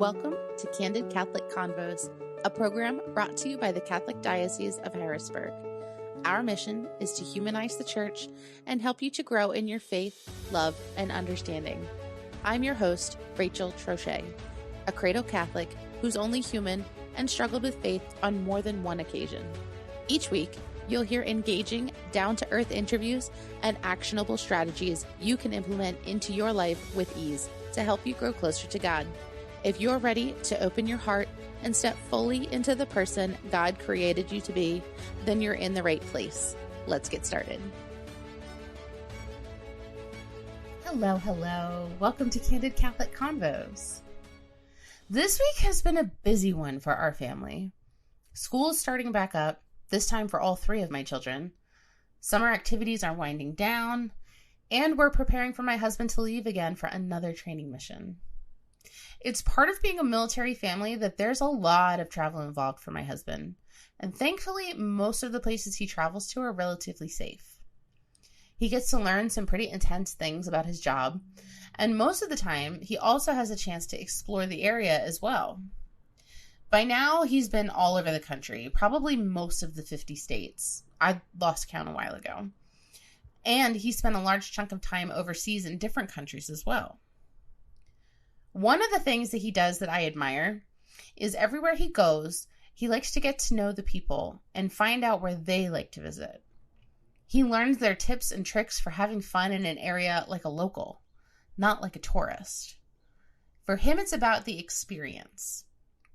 Welcome to Candid Catholic Convos, a program brought to you by the Catholic Diocese of Harrisburg. Our mission is to humanize the Church and help you to grow in your faith, love, and understanding. I'm your host, Rachel Trochet, a cradle Catholic who's only human and struggled with faith on more than one occasion. Each week, you'll hear engaging, down-to-earth interviews and actionable strategies you can implement into your life with ease to help you grow closer to God. If you're ready to open your heart and step fully into the person God created you to be, then you're in the right place. Let's get started. Hello. Welcome to Candid Catholic Convos. This week has been a busy one for our family. School is starting back up, this time for all three of my children. Summer activities are winding down, and we're preparing for my husband to leave again for another training mission. It's part of being a military family that there's a lot of travel involved for my husband, and thankfully, most of the places he travels to are relatively safe. He gets to learn some pretty intense things about his job, and most of the time, he also has a chance to explore the area as well. By now, he's been all over the country, probably most of the 50 states. I lost count a while ago. And he spent a large chunk of time overseas in different countries as well. One of the things that he does that I admire is everywhere he goes, he likes to get to know the people and find out where they like to visit. He learns their tips and tricks for having fun in an area like a local, not like a tourist. For him, it's about the experience,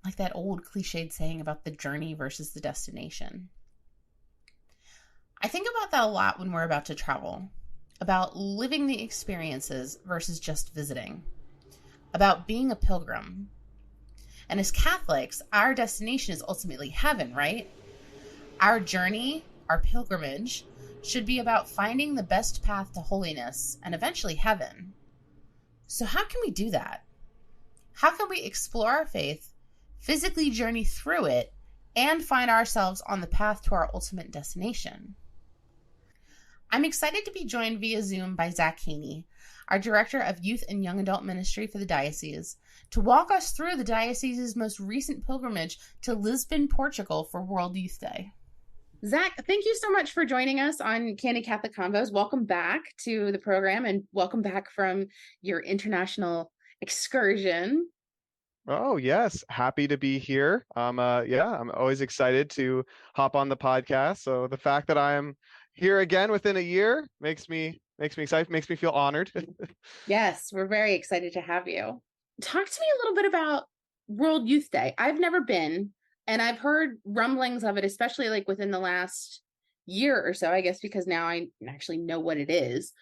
like that old cliched saying about the journey versus the destination. I think about that a lot when we're about to travel, about living the experiences versus just visiting, about being a pilgrim. And as Catholics, our destination is ultimately heaven, right? Our journey, our pilgrimage, should be about finding the best path to holiness and eventually heaven. So how can we do that? How can we explore our faith, physically journey through it, and find ourselves on the path to our ultimate destination? I'm excited to be joined via Zoom by Zack Haney, our Director of Youth and Young Adult Ministry for the Diocese, to walk us through the Diocese's most recent pilgrimage to Lisbon, Portugal for World Youth Day. Zack, thank you so much for joining us on Candid Catholic Convos. Welcome back to the program and welcome back from your international excursion. Oh, yes. Happy to be here. I'm always excited to hop on the podcast. So the fact that I'm here again within a year makes me excited, makes me feel honored. Yes, we're very excited to have you. Talk to me a little bit about World Youth Day. I've never been, and I've heard rumblings of it, especially like within the last year or so, I guess, because now I actually know what it is.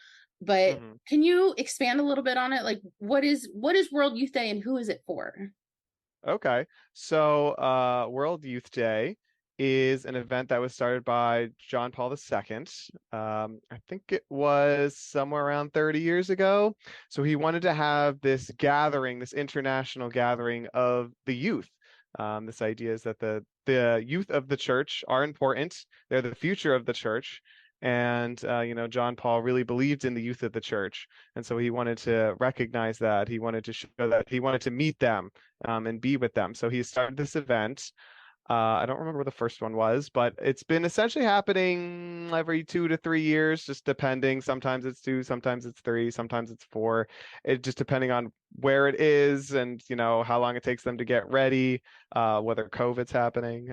But Can you expand a little bit on it? Like, what is World Youth Day and who is it for? Okay. So World Youth Day is an event that was started by John Paul II. I think it was somewhere around 30 years ago. So he wanted to have this gathering, this international gathering of the youth. This idea is that the youth of the church are important. They're the future of the church. And, John Paul really believed in the youth of the church. And so he wanted to recognize that. He wanted to show that. He wanted to meet them and be with them. So he started this event. I don't remember what the first one was, but it's been essentially happening every 2 to 3 years, just depending. Sometimes it's 2, sometimes it's 3, sometimes it's 4. It just depending on where it is and, how long it takes them to get ready, whether COVID's happening.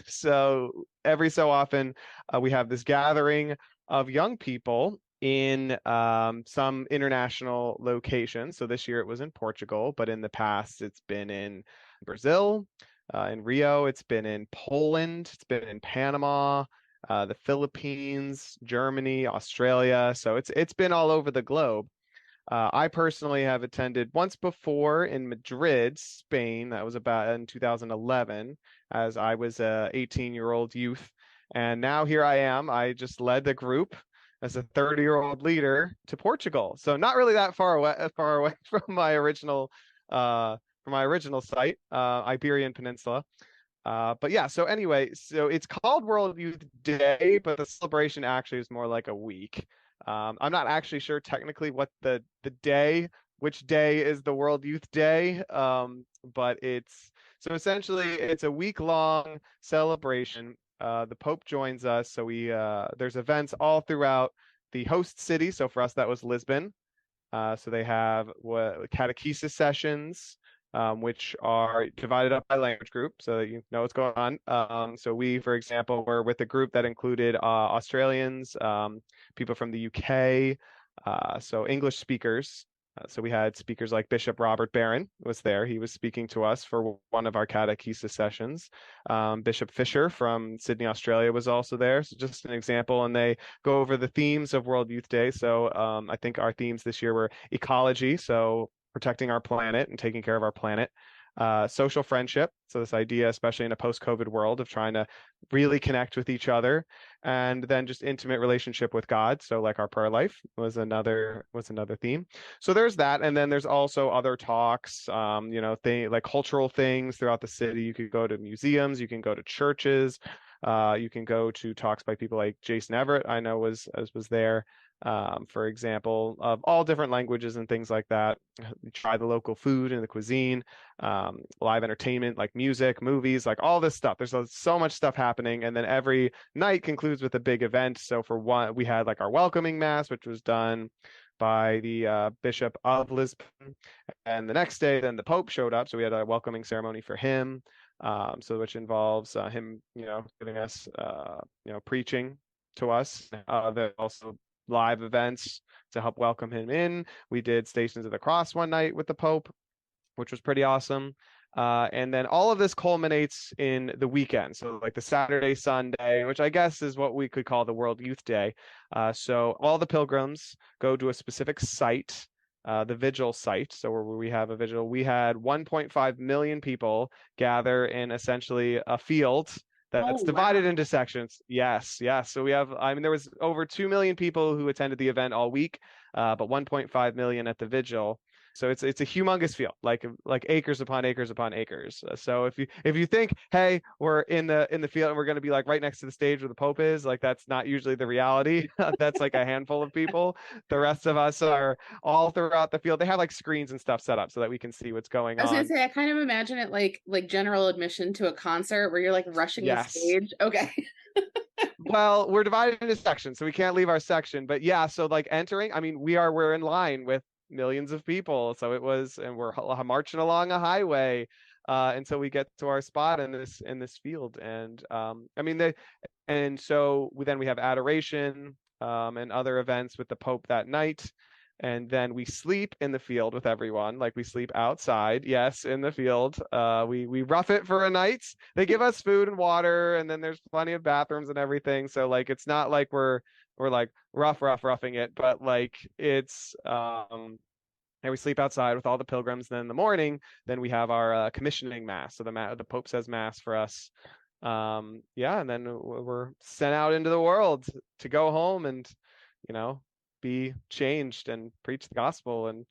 So every so often we have this gathering of young people in some international locations. So this year it was in Portugal, but in the past it's been in Brazil, in Rio, it's been in Poland, it's been in Panama, the Philippines, Germany, Australia. So it's been all over the globe. I personally have attended once before in Madrid, Spain. That was about in 2011, as I was a 18-year-old youth. And now here I am. I just led the group as a 30-year-old leader to Portugal. So not really that far away from my original site, Iberian Peninsula. But yeah, so anyway, so it's called World Youth Day, but the celebration actually is more like a week. I'm not actually sure technically what the day which day is the World Youth Day. But essentially it's a week-long celebration. The Pope joins us, so there's events all throughout the host city. So for us, that was Lisbon. So they have catechesis sessions, which are divided up by language group so that you know what's going on. So we, for example, were with a group that included Australians, people from the UK, so English speakers. So we had speakers like Bishop Robert Barron was there. He was speaking to us for one of our catechesis sessions. Bishop Fisher from Sydney, Australia was also there. So just an example, and they go over the themes of World Youth Day. So I think our themes this year were ecology, so protecting our planet and taking care of our planet. Social friendship, so this idea, especially in a post-COVID world, of trying to really connect with each other, and then just intimate relationship with God. So like our prayer life was another theme. So there's that, and then there's also other talks, like cultural things throughout the city. You could go to museums, you can go to churches, you can go to talks by people like Jason Everett, I know was there, for example, of all different languages and things like that. Try the local food and the cuisine, live entertainment like music, movies, like all this stuff. There's so much stuff happening, and then every night concludes with a big event. So for one, we had like our welcoming mass, which was done by the Bishop of Lisbon, and the next day, then the Pope showed up, so we had a welcoming ceremony for him. So which involves him, giving us, preaching to us. There also live events to help welcome him in. We did Stations of the Cross one night with the Pope, which was pretty awesome. And then all of this culminates in the weekend. So like the Saturday, Sunday, which I guess is what we could call the World Youth Day. So all the pilgrims go to a specific site, the vigil site. So where we have a vigil, we had 1.5 million people gather in essentially a field Oh, that's divided wow. into sections. Yes, yes. So there was over 2 million people who attended the event all week, but 1.5 million at the vigil. So it's a humongous field, like acres upon acres upon acres. So if you think, hey, we're in the field and we're going to be like right next to the stage where the Pope is, like that's not usually the reality. That's like a handful of people. The rest of us are all throughout the field. They have like screens and stuff set up so that we can see what's going I was gonna on. say, I kind of imagine it like general admission to a concert where you're like rushing the Yes. stage. Okay. Well, we're divided into sections, so we can't leave our section. But yeah, so like entering, I mean, we're in line with millions of people. So it was, and we're marching along a highway until we get to our spot in this field. And so we have adoration and other events with the Pope that night. And then we sleep in the field with everyone, like we sleep outside, yes, in the field. We rough it for a night. They give us food and water, and then there's plenty of bathrooms and everything. So like it's not like we're like roughing it, but like it's and we sleep outside with all the pilgrims. Then in the morning, then we have our commissioning mass. So the Pope says mass for us. Yeah, and then we're sent out into the world to go home and you know be changed and preach the gospel and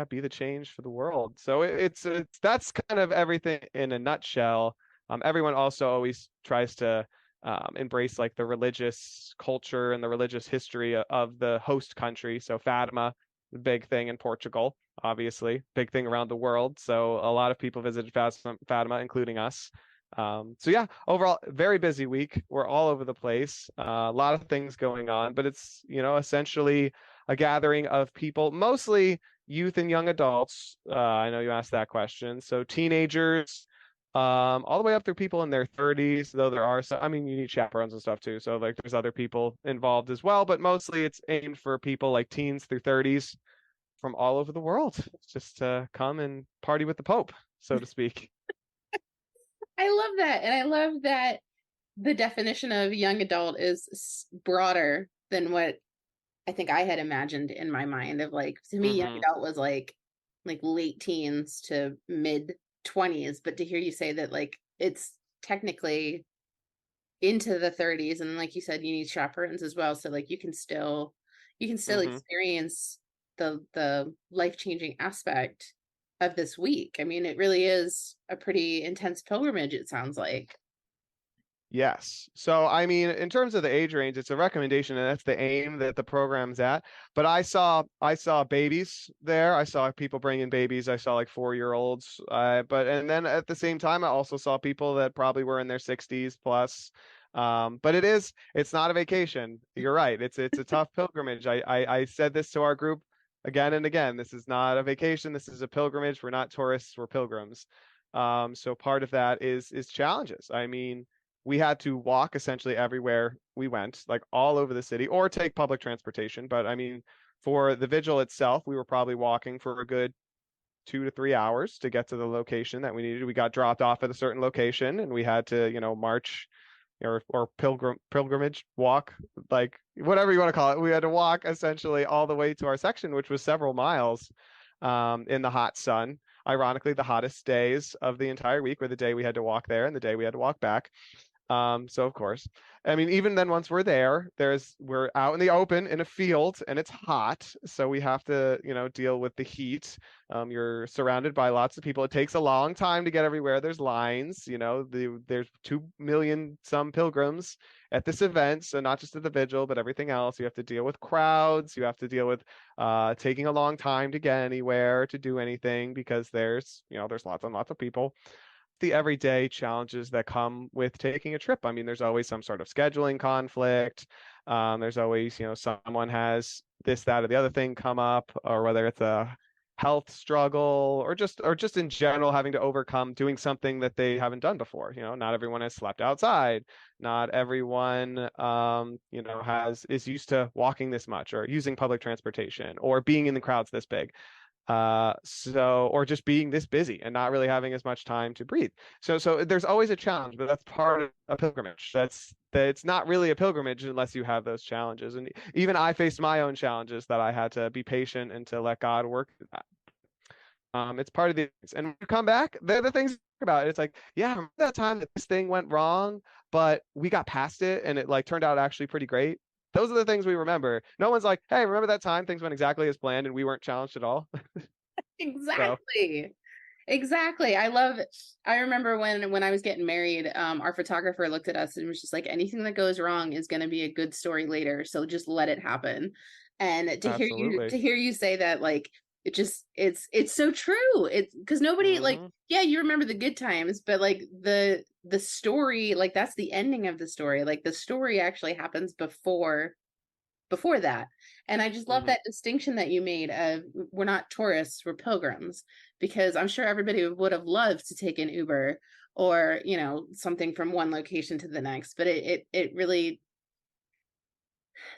be the change for the world. So it's that's kind of everything in a nutshell. Everyone also always tries to embrace like the religious culture and the religious history of the host country. So Fatima, the big thing in Portugal, obviously, big thing around the world. So a lot of people visited Fatima, including us. So yeah, overall, very busy week. We're all over the place. A lot of things going on, but it's, essentially a gathering of people, mostly youth and young adults. I know you asked that question. So teenagers, all the way up through people in their 30s, though there are some, I mean, you need chaperones and stuff too. So like there's other people involved as well, but mostly it's aimed for people like teens through 30s from all over the world, just to come and party with the Pope, so to speak. I love that. And I love that the definition of young adult is broader than what I think I had imagined in my mind of like, to me, young Hmm. adult was like late teens to mid 20s. But to hear you say that like it's technically into the 30s, and like you said, you need chaperones as well. So like you can still Hmm. experience the life-changing aspect of this week. I mean, it really is a pretty intense pilgrimage, it sounds like. Yes. So, I mean, in terms of the age range, it's a recommendation, and that's the aim that the program's at. But I saw babies there. I saw people bringing babies. I saw like 4-year olds. But and then at the same time, I also saw people that probably were in their 60s plus. But it's not a vacation. You're right. It's a tough pilgrimage. I said this to our group again and again. This is not a vacation. This is a pilgrimage. We're not tourists. We're pilgrims. So part of that is challenges. I mean, we had to walk essentially everywhere we went, like all over the city, or take public transportation. But I mean, for the vigil itself, we were probably walking for a good 2 to 3 hours to get to the location that we needed. We got dropped off at a certain location and we had to, march or pilgrimage walk, like whatever you want to call it. We had to walk essentially all the way to our section, which was several miles in the hot sun. Ironically, the hottest days of the entire week were the day we had to walk there and the day we had to walk back. So of course, I mean, even then, once we're there, we're out in the open in a field and it's hot. So we have to, deal with the heat. You're surrounded by lots of people. It takes a long time to get everywhere. There's lines, there's 2 million some pilgrims at this event. So not just at the vigil, but everything else. You have to deal with crowds. You have to deal with taking a long time to get anywhere, to do anything, because there's lots and lots of people. The everyday challenges that come with taking a trip. I mean, there's always some sort of scheduling conflict. There's always, someone has this, that, or the other thing come up, or whether it's a health struggle or just in general having to overcome doing something that they haven't done before. Not everyone has slept outside. Not everyone, is used to walking this much or using public transportation or being in the crowds this big. Or just being this busy and not really having as much time to breathe. So there's always a challenge, but that's part of a pilgrimage. It's not really a pilgrimage unless you have those challenges. And even I faced my own challenges that I had to be patient and to let God work through that. It's part of the, and when you come back, they're the things to talk about. It's like, yeah, remember that time that this thing went wrong, but we got past it and it like turned out actually pretty great. Those are the things we remember. No one's like, hey, remember that time things went exactly as planned and we weren't challenged at all? So, Exactly. Exactly. I remember when I was getting married, our photographer looked at us and was just like, anything that goes wrong is going to be a good story later, so just let it happen. And absolutely. to hear you say that, like, it's so true. It's because nobody, like, Hmm. yeah, you remember the good times, but like the story, like that's the ending of the story. Like the story actually happens before that. And I just love Hmm. that distinction that you made of, we're not tourists, we're pilgrims, because I'm sure everybody would have loved to take an Uber or, something from one location to the next, but it really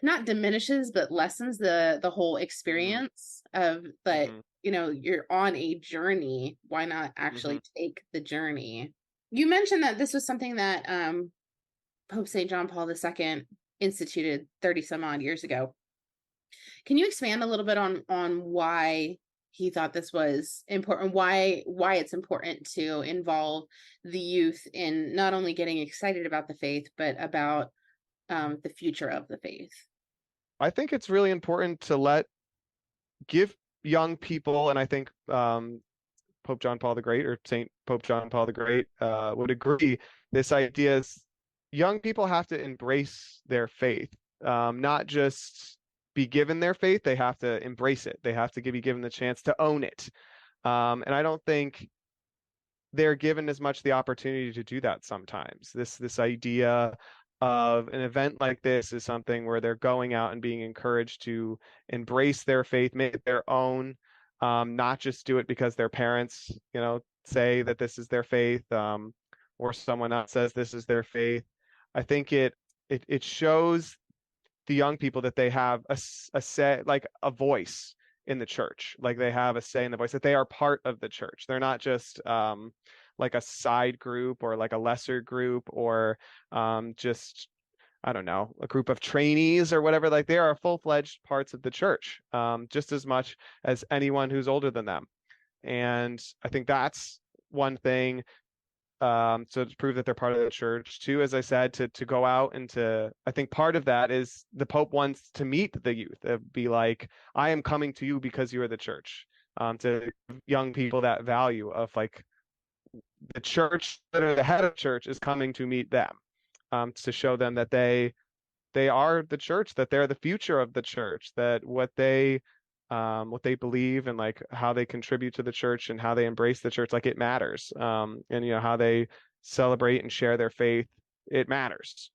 not diminishes but lessens the whole Hmm. experience of that. Hmm. You're on a journey, why not Hmm. actually take the journey? You mentioned that this was something that Pope St. John Paul II instituted 30 some odd years ago. Can you expand a little bit on why he thought this was important, why it's important to involve the youth in not only getting excited about the faith, but about the future of the faith? I think it's really important to give young people, and I think Pope John Paul the Great or Saint Pope John Paul the Great would agree. This idea is young people have to embrace their faith, not just be given their faith. They have to embrace it. They have to be given the chance to own it. And I don't think they're given as much the opportunity to do that sometimes. This idea of an event like this is something where they're going out and being encouraged to embrace their faith, make it their own, not just do it because their parents, say that this is their faith, or someone else says this is their faith. I think it shows the young people that they have a say, like a voice in the church, like they have a say in the voice, that they are part of the church. They're not just like a side group or like a lesser group or just, I don't know, a group of trainees or whatever. Like they are full-fledged parts of the church, just as much as anyone who's older than them. And I think that's one thing, so to prove that they're part of the church. Too, as I said, to go out and I think part of that is the Pope wants to meet the youth. Be like, I am coming to you because you are the church. To young people that value of like the church, that are the head of church, is coming to meet them. to show them that they are the church, that they're the future of the church, that what they believe and like how they contribute to the church and how they embrace the church, like it matters. And how they celebrate and share their faith, it matters.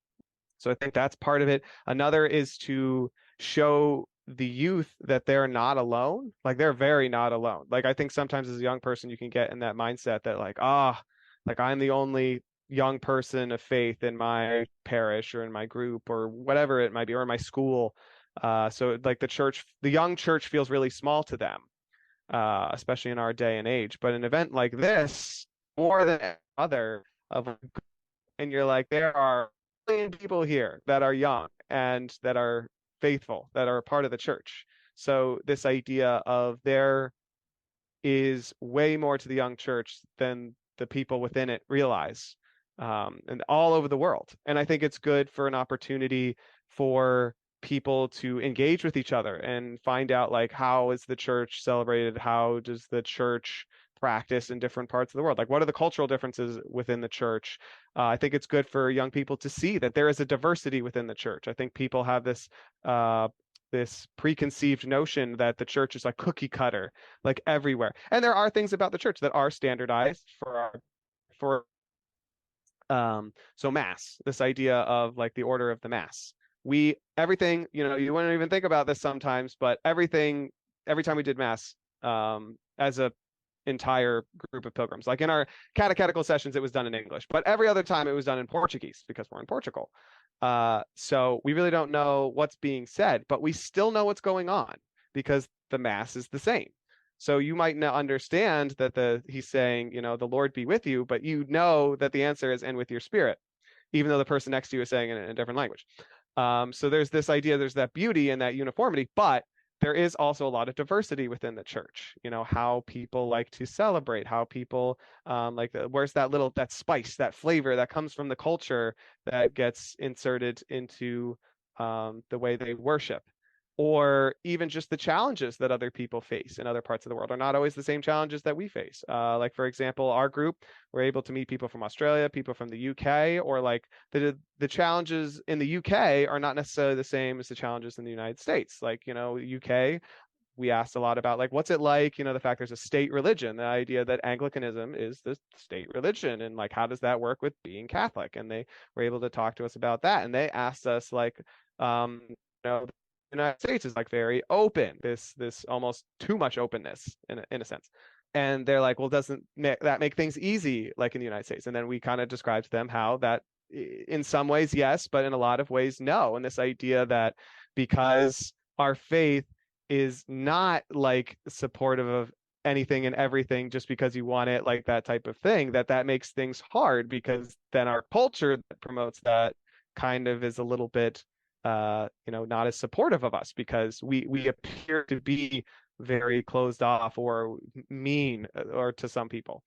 So I think that's part of it. Another is to show the youth that they're not alone. Like they're very not alone. Like I think sometimes as a young person you can get in that mindset that like, like I'm the only young person of faith in my parish or in my group or whatever it might be, or in my school. So like the young church feels really small to them, especially in our day and age. But an event like this, more than other of and you're like, there are a million people here that are young and that are faithful, that are a part of the church. So this idea of there is way more to the young church than the people within it realize, and all over the world. And I think it's good for an opportunity for people to engage with each other and find out like how is the church celebrated? How does the church practice in different parts of the world? Like what are the cultural differences within the church? I think it's good for young people to see that there is a diversity within the church. I think people have this preconceived notion that the church is like cookie cutter, like everywhere. And there are things about the church that are standardized for so mass, this idea of like the order of the mass. Everything, you wouldn't even think about this sometimes, but every time we did mass, as a entire group of pilgrims, like in our catechetical sessions, it was done in English, but every other time it was done in Portuguese because we're in Portugal. So we really don't know what's being said, but we still know what's going on because the mass is the same. So you might not understand that he's saying, the Lord be with you, but you know that the answer is and with your spirit, even though the person next to you is saying it in a different language. So there's this idea, there's that beauty and that uniformity, but there is also a lot of diversity within the church. How people like to celebrate, how people where's that spice, that flavor that comes from the culture that gets inserted into the way they worship. Or even just the challenges that other people face in other parts of the world are not always the same challenges that we face. Like, for example, our group, we're able to meet people from Australia, people from the UK, or like the challenges in the UK are not necessarily the same as the challenges in the United States. Like, UK, we asked a lot about like, what's it like, the fact there's a state religion, the idea that Anglicanism is the state religion, and like, how does that work with being Catholic? And they were able to talk to us about that. And they asked us like, the United States is like very open, this almost too much openness in a sense. And they're like, well, doesn't that make things easy like in the United States? And then we kind of described to them how that in some ways, yes, but in a lot of ways, no. And this idea that because our faith is not like supportive of anything and everything just because you want it, like that type of thing, that makes things hard, because then our culture that promotes that kind of is a little bit not as supportive of us, because we appear to be very closed off or mean, or to some people,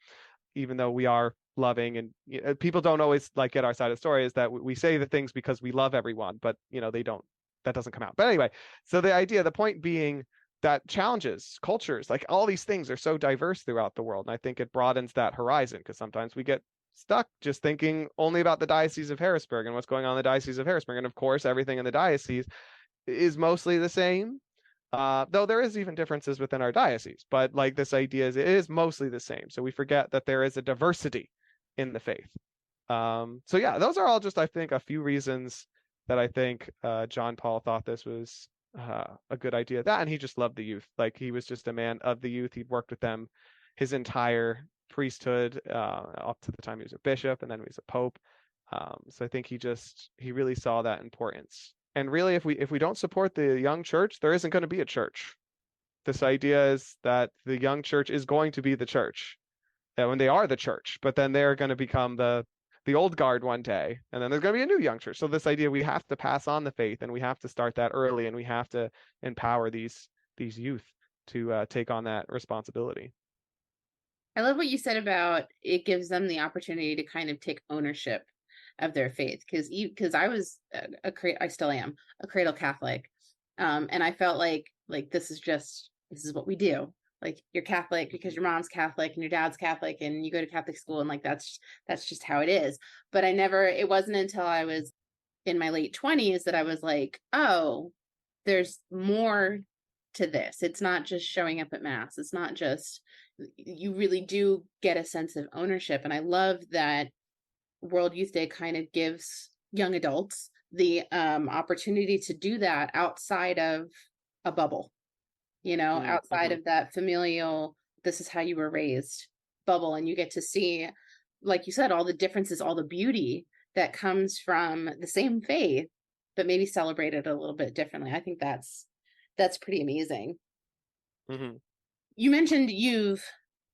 even though we are loving. And people don't always like get our side of the story, is that we say the things because we love everyone, but that doesn't come out. But anyway, so the point being that challenges, cultures, like all these things are so diverse throughout the world. And I think it broadens that horizon, because sometimes we get stuck just thinking only about the Diocese of Harrisburg and what's going on in the Diocese of Harrisburg. And of course, everything in the diocese is mostly the same, though there is even differences within our diocese. But like, this idea is it is mostly the same. So we forget that there is a diversity in the faith. So yeah, those are all just, I think, a few reasons that I think John Paul thought this was a good idea. That, and he just loved the youth. Like, he was just a man of the youth. He'd worked with them his entire priesthood, up to the time he was a bishop, and then he was a pope. So I think he really saw that importance. And really, if we don't support the young church, there isn't going to be a church. This idea is that the young church is going to be the church, that when they are the church, but then they're going to become the old guard one day, and then there's going to be a new young church. So this idea, we have to pass on the faith, and we have to start that early, and we have to empower these youth to take on that responsibility. I love what you said about it gives them the opportunity to kind of take ownership of their faith, because I was I still am a cradle Catholic, and I felt like this is what we do. like you're Catholic because your mom's Catholic and your dad's Catholic and you go to Catholic school, and like that's just how it is. But it wasn't until I was in my late 20s that I was like, oh, there's more to this. It's not just showing up at mass. It's not just, you really do get a sense of ownership. And I love that World Youth Day kind of gives young adults the opportunity to do that outside of a bubble, outside of that familial, this is how you were raised bubble. And you get to see, like you said, all the differences, all the beauty that comes from the same faith, but maybe celebrated a little bit differently. I think that's pretty amazing. Mm-hmm. You mentioned you've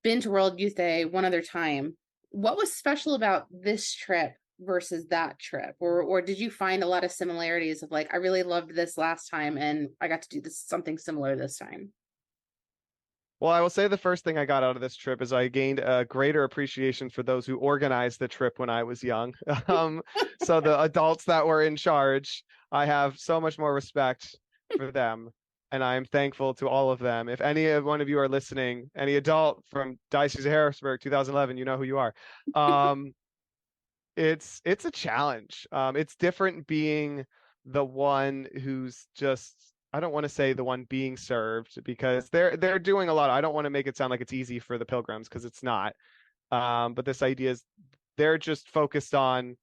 been to World Youth Day one other time. What was special about this trip versus that trip? Or did you find a lot of similarities of like, I really loved this last time and I got to do something similar this time? Well, I will say the first thing I got out of this trip is I gained a greater appreciation for those who organized the trip when I was young. So the adults that were in charge, I have so much more respect for them, and I'm thankful to all of them. If any one of you are listening, any adult from Diocese of Harrisburg, 2011, you know who you are. It's a challenge. It's different being the one who's just, I don't want to say the one being served, because they're doing a lot. I don't want to make it sound like it's easy for the pilgrims, because it's not. But this idea is they're just focused on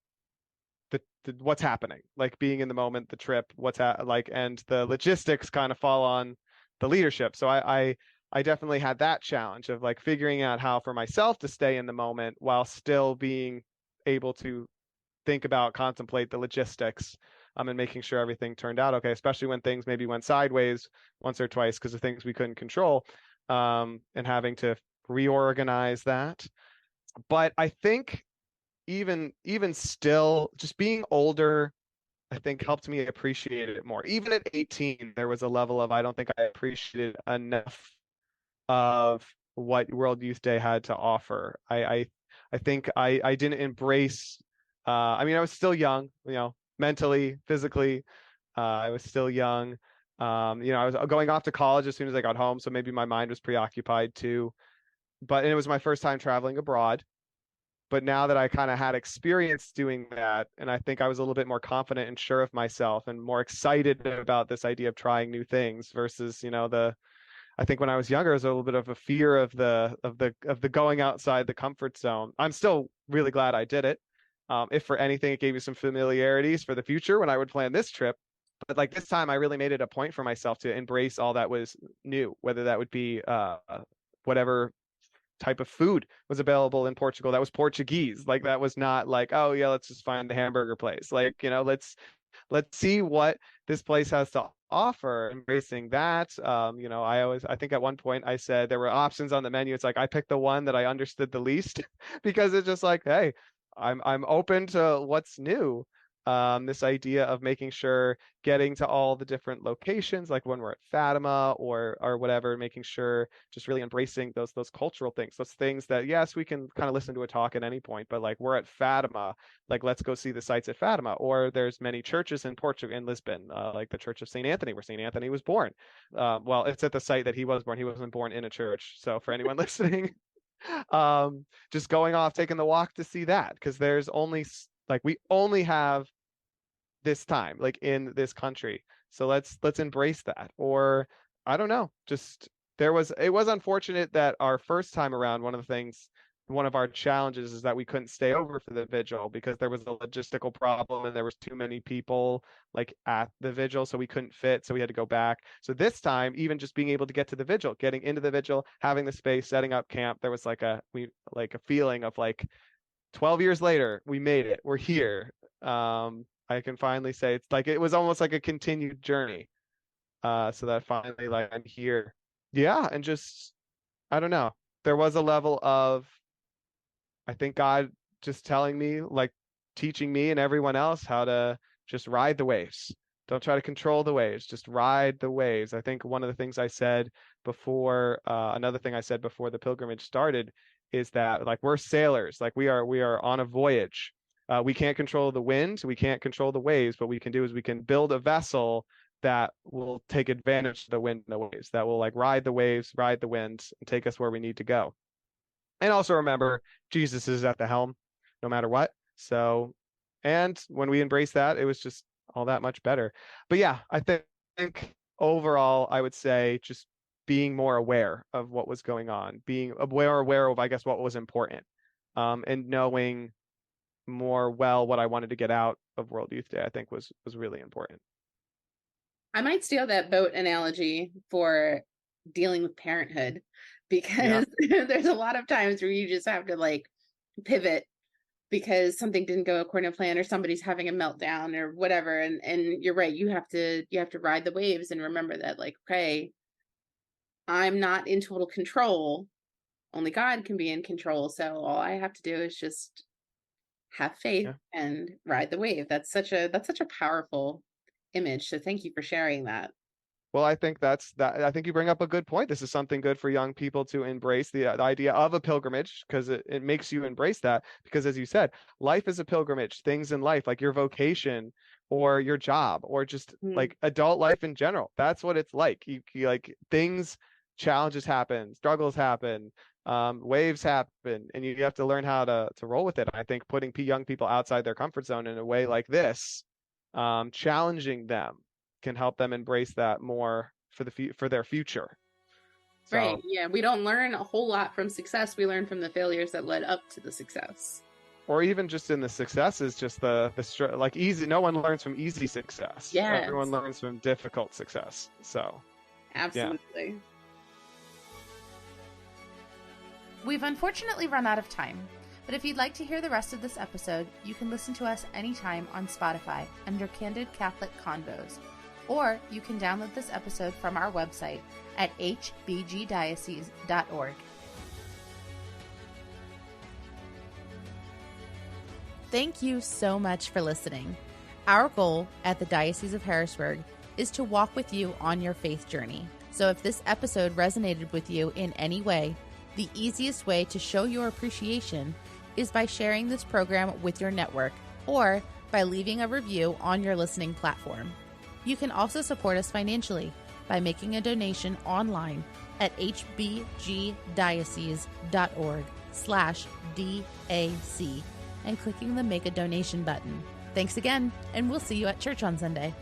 the what's happening, like being in the moment, the trip, and the logistics kind of fall on the leadership. So I definitely had that challenge of like figuring out how for myself to stay in the moment while still being able to think about, contemplate the logistics, and making sure everything turned out okay, especially when things maybe went sideways once or twice because of things we couldn't control, and having to reorganize that. But I think even still, just being older, I think helped me appreciate it more. Even at 18, there was a level of I don't think I appreciated enough of what World Youth Day had to offer. I think I didn't embrace. I mean, I was still young, mentally, physically. I was still young. I was going off to college as soon as I got home, so maybe my mind was preoccupied too. But it was my first time traveling abroad. But now that I kind of had experience doing that, and I think I was a little bit more confident and sure of myself and more excited about this idea of trying new things versus, I think when I was younger, there was a little bit of a fear of the going outside the comfort zone. I'm still really glad I did it. If for anything, it gave me some familiarities for the future when I would plan this trip. But like this time, I really made it a point for myself to embrace all that was new, whether that would be whatever type of food was available in Portugal that was Portuguese. Like that was not like, oh yeah, let's just find the hamburger place. Like, let's see what this place has to offer, embracing that. I think at one point I said there were options on the menu. It's like I picked the one that I understood the least because it's just like, hey, I'm open to what's new. This idea of making sure getting to all the different locations, like when we're at Fatima or whatever, making sure just really embracing those cultural things, those things that yes, we can kind of listen to a talk at any point, but like we're at Fatima, like let's go see the sites at Fatima. Or there's many churches in Portugal, in Lisbon, like the Church of St. Anthony, where St. Anthony was born. Well, it's at the site that he was born. He wasn't born in a church. So for anyone listening, just going off, taking the walk to see that, because there's only like we only have this time, like in this country. So let's embrace that. Or I don't know, just it was unfortunate that our first time around, one of our challenges is that we couldn't stay over for the vigil because there was a logistical problem and there was too many people like at the vigil, so we couldn't fit, so we had to go back. So this time, even just being able to get to the vigil, getting into the vigil, having the space, setting up camp, there was like a feeling of like 12 years later, we made it. We're here. I can finally say it's like it was almost like a continued journey. So that finally, like, I'm here. Yeah, and just I don't know. There was a level of, I think, God just telling me, like teaching me and everyone else how to just ride the waves. Don't try to control the waves, just ride the waves. I think one of the things I said before, another thing I said before the pilgrimage started is that like we're sailors, like we are on a voyage. We can't control the wind, we can't control the waves, but we can do is we can build a vessel that will take advantage of the wind and the waves, that will like ride the waves, ride the winds, and take us where we need to go. And also remember, Jesus is at the helm no matter what. So, and when we embrace that, it was just all that much better. But yeah, I think overall, I would say just being more aware of what was going on, being aware of, I guess, what was important, and knowing more well what I wanted to get out of World Youth Day, I think was really important. I might steal that boat analogy for dealing with parenthood, because there's a lot of times where you just have to like pivot because something didn't go according to plan, or somebody's having a meltdown or whatever. And you're right, you have to ride the waves and remember that, like, okay, I'm not in total control. Only God can be in control. So all I have to do is just have faith and ride the wave. That's such a powerful image. So thank you for sharing that. Well, I think I think you bring up a good point. This is something good for young people to embrace the idea of a pilgrimage, because it makes you embrace that. Because as you said, life is a pilgrimage. Things in life, like your vocation or your job or just like adult life in general, that's what it's like. You like things, challenges happen, struggles happen, waves happen, and you have to learn how to roll with it. I think putting young people outside their comfort zone in a way like this, challenging them, can help them embrace that more for their future. So, right. Yeah. We don't learn a whole lot from success. We learn from the failures that led up to the success. Or even just in the successes, just the like easy. No one learns from easy success. Yeah. Everyone learns from difficult success. So. Absolutely. Yeah. We've unfortunately run out of time, but if you'd like to hear the rest of this episode, you can listen to us anytime on Spotify under Candid Catholic Convos, or you can download this episode from our website at hbgdiocese.org. Thank you so much for listening. Our goal at the Diocese of Harrisburg is to walk with you on your faith journey. So if this episode resonated with you in any way, the easiest way to show your appreciation is by sharing this program with your network or by leaving a review on your listening platform. You can also support us financially by making a donation online at hbgdiocese.org/DAC and clicking the Make a Donation button. Thanks again, and we'll see you at church on Sunday.